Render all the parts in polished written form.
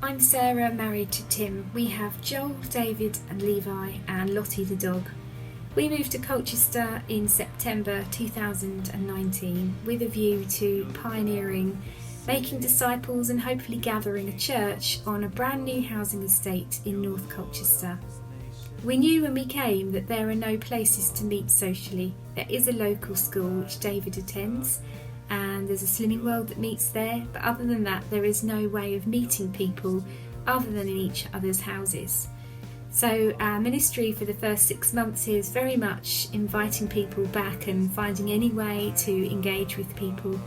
I'm Sarah, married to Tim. We have Joel, David and Levi and Lottie the dog. We moved to Colchester in September 2019 with a view to pioneering, making disciples and hopefully gathering a church on a brand new housing estate in North Colchester. We knew when we came that there are no places to meet socially. There is a local school which David attends, and there's a slimming world that meets there, but other than that there is no way of meeting people other than in each other's houses. So our ministry for the first 6 months is very much inviting people back and finding any way to engage with people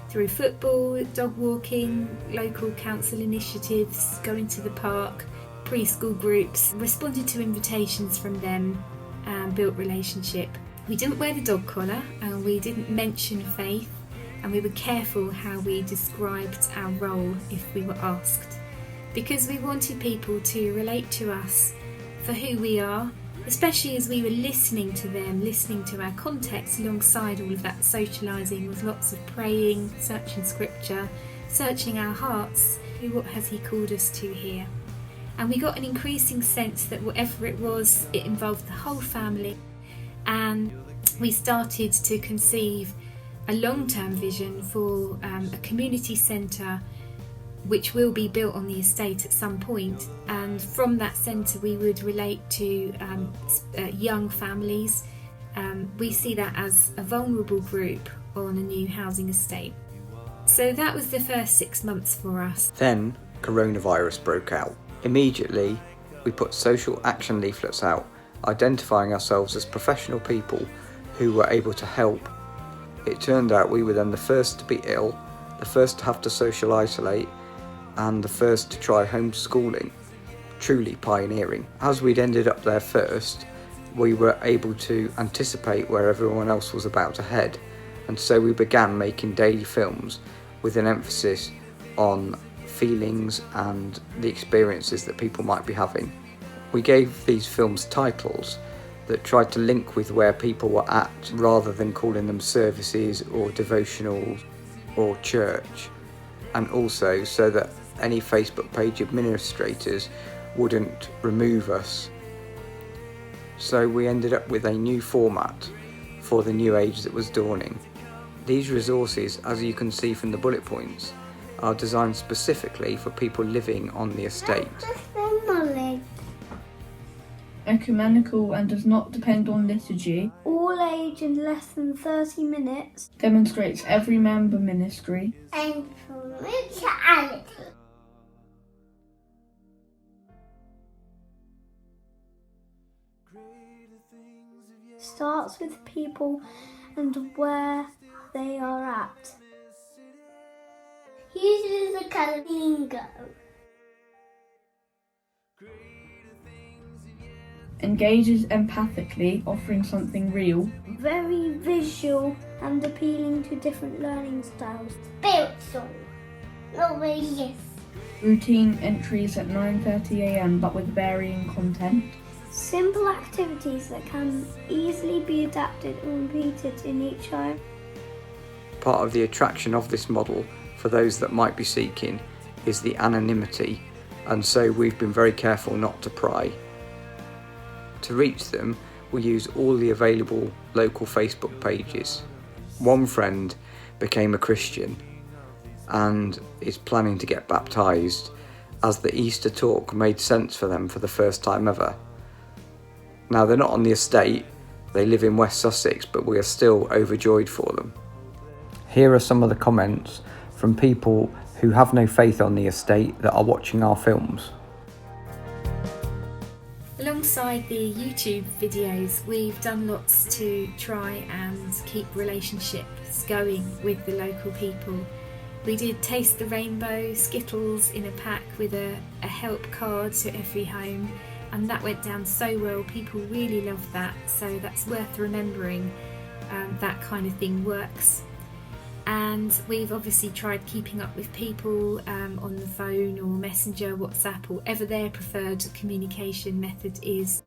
through football, dog walking, local council initiatives, going to the park, preschool groups, responded to invitations from them and built relationship. We didn't wear the dog collar and we didn't mention faith, and we were careful how we described our role if we were asked, because we wanted people to relate to us for who we are, especially as we were listening to them, listening to our context alongside all of that socialising with lots of praying, searching scripture, searching our hearts. What has he called us to here? And we got an increasing sense that whatever it was, it involved the whole family. And we started to conceive a long-term vision for a community centre which will be built on the estate at some point, and from that centre we would relate to young families. We see that as a vulnerable group on a new housing estate. So that was the first 6 months for us. Then coronavirus broke out. Immediately we put social action leaflets out, identifying ourselves as professional people who were able to help. It turned out we were then the first to be ill, the first to have to social isolate, and the first to try homeschooling, truly pioneering. As we'd ended up there first, we were able to anticipate where everyone else was about to head, and so we began making daily films with an emphasis on feelings and the experiences that people might be having. We gave these films titles that tried to link with where people were at, rather than calling them services or devotionals or church, and also so that any Facebook page administrators wouldn't remove us. So we ended up with a new format for the new age that was dawning. These resources, as you can see from the bullet points, are designed specifically for people living on the estate. Ecumenical and does not depend on liturgy. All age in less than 30 minutes. Demonstrates every member ministry. And spirituality. Starts with people and where they are at. Uses the colour bingo. Engages empathically, offering something real. Very visual and appealing to different learning styles. Spiritual. Religious. Routine entries at 9:30 a.m. but with varying content. Simple activities that can easily be adapted and repeated in each home. Part of the attraction of this model for those that might be seeking is the anonymity, and so we've been very careful not to pry. To reach them, we use all the available local Facebook pages. One friend became a Christian and is planning to get baptised, as the Easter talk made sense for them for the first time ever. Now, they're not on the estate, they live in West Sussex, but we are still overjoyed for them. Here are some of the comments from people who have no faith on the estate that are watching our films. Alongside the YouTube videos, we've done lots to try and keep relationships going with the local people. We did Taste the Rainbow, Skittles in a pack with a help card to every home, and that went down so well. People really loved that, so that's worth remembering. That kind of thing works. And we've obviously tried keeping up with people on the phone or Messenger, WhatsApp, or whatever their preferred communication method is.